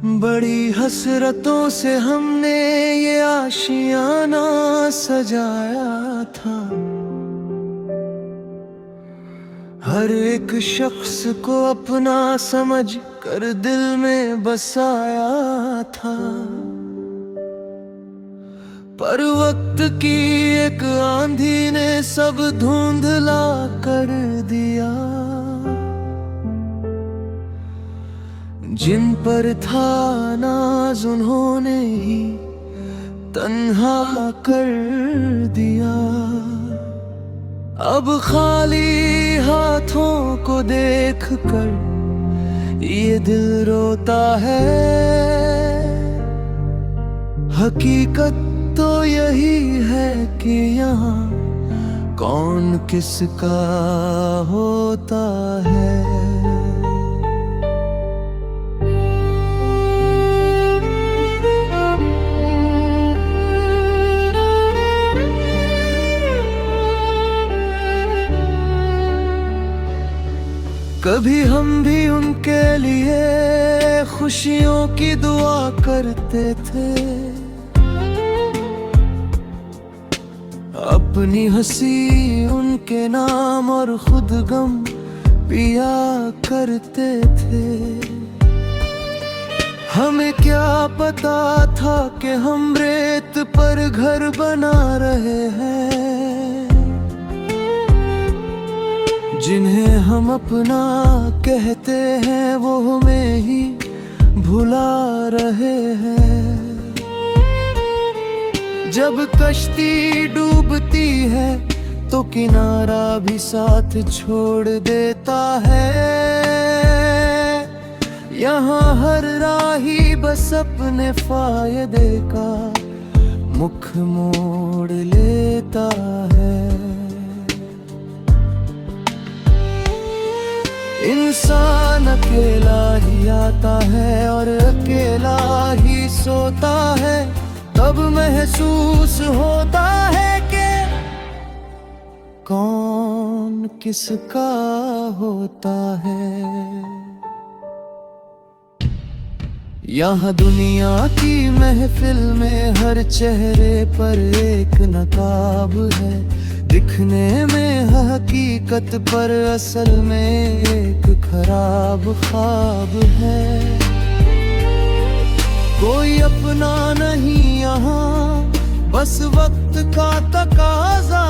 बड़ी हसरतों से हमने ये आशियाना सजाया था। हर एक शख्स को अपना समझ कर दिल में बसाया था। पर वक्त की एक आंधी ने सब धुंधला कर दिया। जिन पर था नाज उन्होंने ही तन्हा कर दिया। अब खाली हाथों को देख कर ये दिल रोता है। हकीकत तो यही है कि यहाँ कौन किसका होता है। कभी हम भी उनके लिए खुशियों की दुआ करते थे। अपनी हंसी उनके नाम और खुद गम पिया करते थे। हमें क्या पता था कि हम रेत पर घर बना रहे हैं। जिन्हें हम अपना कहते हैं वो हमें ही भुला रहे हैं। जब कश्ती डूबती है तो किनारा भी साथ छोड़ देता है। यहाँ हर राही बस अपने फायदे का मुख मोड़ लेता है। इंसान अकेला ही आता है और अकेला ही सोता है। तब महसूस होता है कि कौन किसका होता है। यहाँ दुनिया की महफिल में हर चेहरे पर एक नकाब है। दिखने में हकीकत पर असल में एक खराब ख्वाब है। कोई अपना नहीं यहाँ, बस वक्त का तकाजा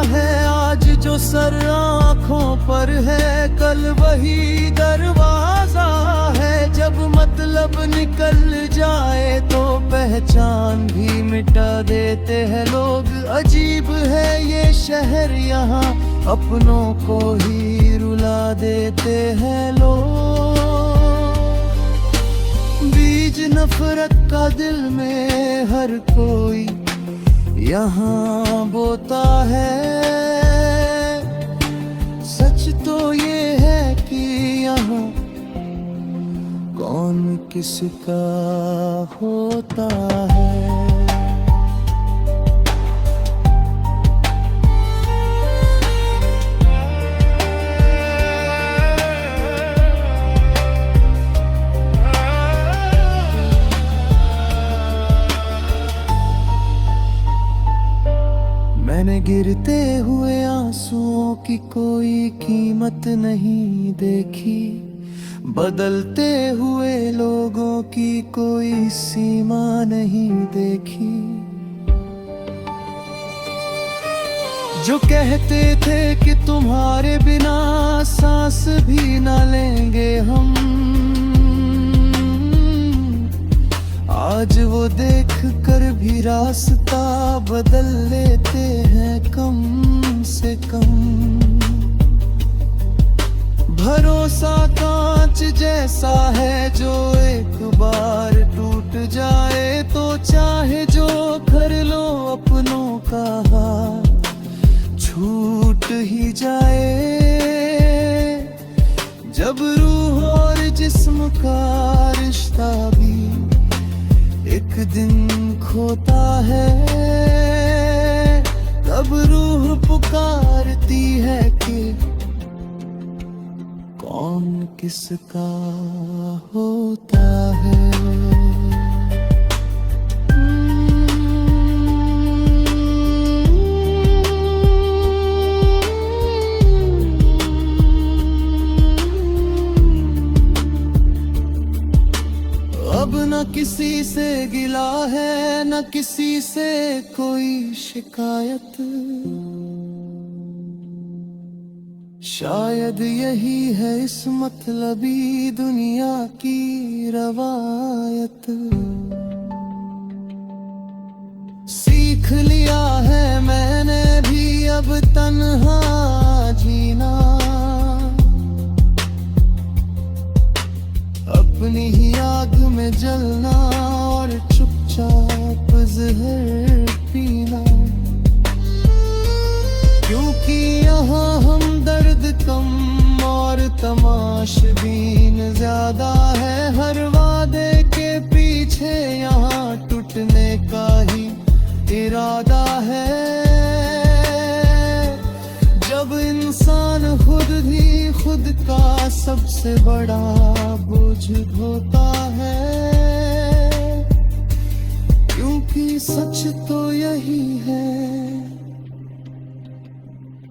है। आज जो सर आँखों पर है कल वही दरवाजा है। जब मतलब निकल जाए तो पहचान भी मिटा देते हैं लोग। अजीब है ये शहर, यहाँ अपनों को ही रुला देते हैं लोग। बीज नफरत का दिल में हर कोई यहाँ बोता है। सच तो ये है कि यहाँ कौन किसका होता है। मैंने गिरते हुए आंसुओं की कोई कीमत नहीं देखी। बदलते हुए लोगों की कोई सीमा नहीं देखी। जो कहते थे कि तुम्हारे बिना सांस भी न लेंगे हम, आज वो देख कर भी रास्ता बदल लेते हैं कम से कम। भरोसा कांच जैसा है जो एक बार टूट जाए तो चाहे जो कर लो अपनों का हाथ छूट ही जाए। जब रूह और जिस्म का रिश्ता भी एक दिन खोता है, तब रूह पुकारती है कि कौन किसका होता है। न किसी से गिला है, न किसी से कोई शिकायत। शायद यही है इस मतलबी दुनिया की रवायत। सीख लिया है मैंने भी अब तन्हा जीना, अपनी ही आग में जलना और चुपचाप जहर पीना। क्योंकि यहाँ हम दर्द कम और तमाशबीन ज्यादा है। हर वादे के पीछे यहाँ टूटने का ही इरादा है। जब इंसान खुद ही खुद का सबसे बड़ा बोझ ढोता है। क्योंकि सच तो यही है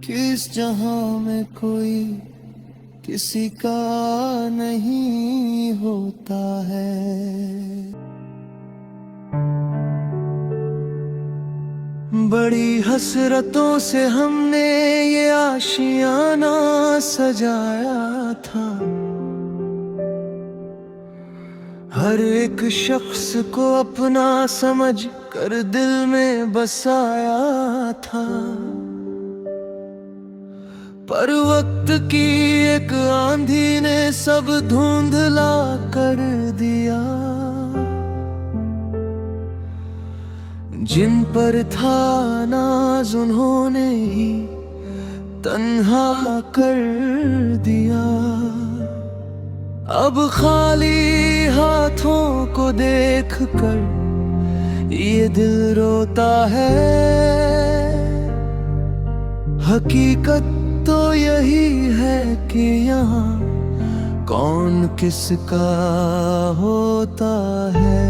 कि इस जहां में कोई किसी का नहीं होता है। बड़ी हसरतों से हमने ये आशियाना सजाया था। हर एक शख्स को अपना समझ कर दिल में बसाया था। पर वक्त की एक आंधी ने सब धुंधला कर दिया। जिन पर था नाज उन्होंने ही तन्हा कर दिया। अब खाली हाथों को देख कर ये दिल रोता है। हकीकत तो यही है कि यहाँ कौन किसका होता है।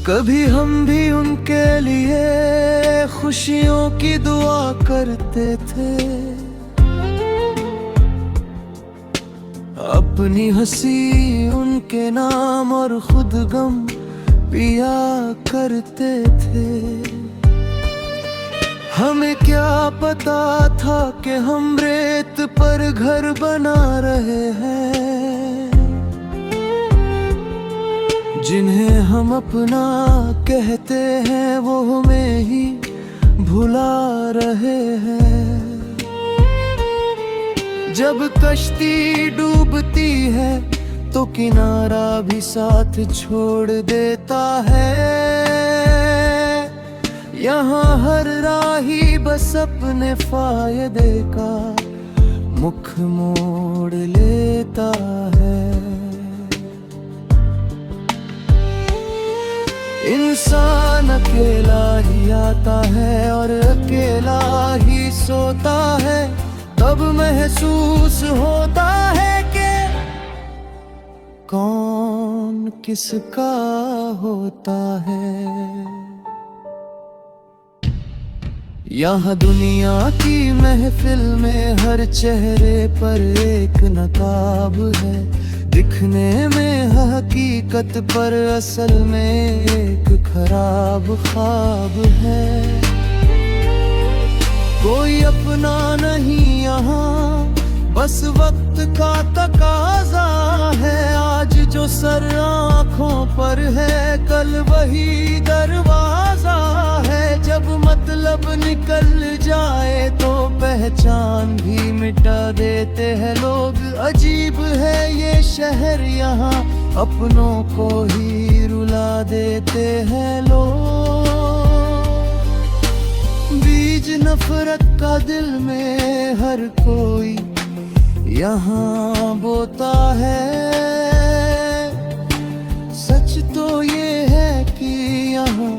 कभी हम भी उनके लिए खुशियों की दुआ करते थे। अपनी हंसी उनके नाम और खुद गम पिया करते थे। हमें क्या पता था कि हम रेत पर घर बना रहे हैं। जिन्हें हम अपना कहते हैं वो हमें ही भुला रहे हैं। जब कश्ती डूबती है तो किनारा भी साथ छोड़ देता है। यहाँ हर राही बस अपने फायदे का मुख मोड़ लेता है। इंसान अकेला ही आता है और अकेला ही सोता है। तब महसूस होता है कि कौन किसका होता है। यहाँ दुनिया की महफिल में हर चेहरे पर एक नकाब है। दिखने में हकीकत पर असल में एक खराब ख्वाब है। कोई अपना नहीं यहाँ, बस वक्त का तकाजा है। आज जो सर आँखों पर है कल वही दरवाजा है। जब मतलब निकल जाए तो पहचान भी मिटा देते हैं लोग। अजीब है ये शहर, यहाँ अपनों को ही रुला देते हैं लोग। बीज नफरत का दिल में हर कोई यहाँ बोता है। सच तो ये है कि यहाँ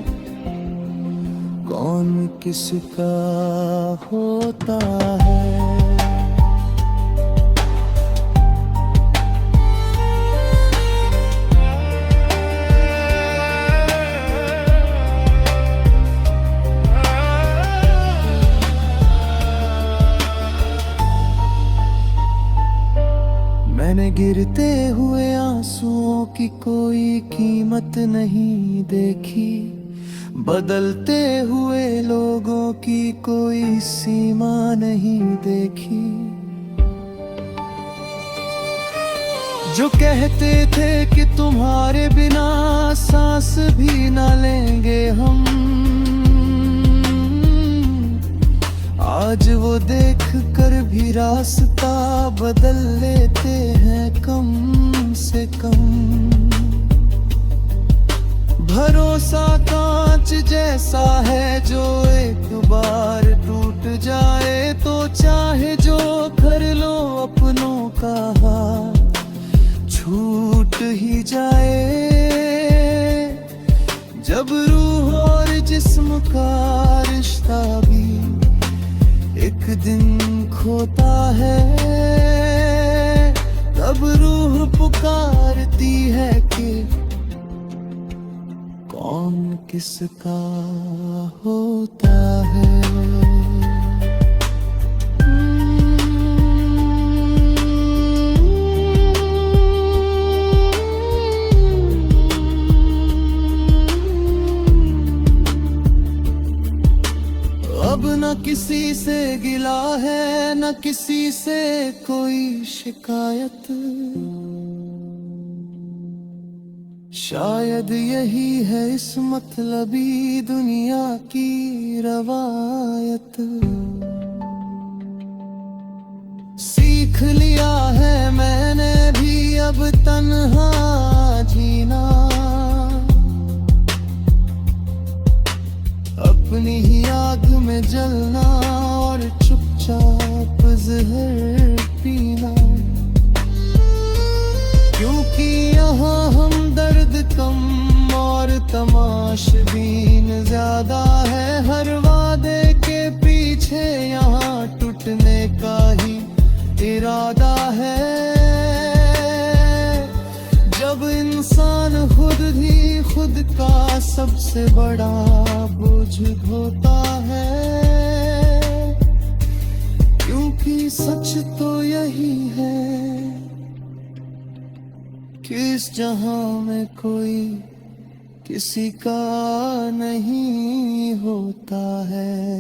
कौन किसका होता है। गिरते हुए आंसुओं की कोई कीमत नहीं देखी, बदलते हुए लोगों की कोई सीमा नहीं देखी। जो कहते थे कि तुम्हारे बिना सांस भी न लेंगे हम, आज वो देख कर भी रास्ता बदल लेते हैं कम से कम। भरोसा कांच जैसा है जो एक बार टूट जाए तो चाहे जो कर लो अपनों का हाथ छूट ही जाए। जब रूह और जिस्म का रिश्ता भी एक दिन खोता है, तब रूह पुकारती है कि कौन किसका होता है। अब न किसी से गिला है न किसी से कोई शिकायत, शायद यही है इस मतलबी दुनिया की रवायत। सीख लिया है मैंने भी अब तन्हा जीना, अपनी ही आग में जलना और चुपचाप जहर पीना। क्योंकि यहाँ हम दर्द कम और तमाशबीन ज्यादा है, हर वादे के पीछे यहाँ टूटने का ही इरादा है। जब इंसान खुद ही खुद का सबसे बड़ा बोझ ढोता है, क्योंकि सच तो यही है कि इस जहां में कोई किसी का नहीं होता है।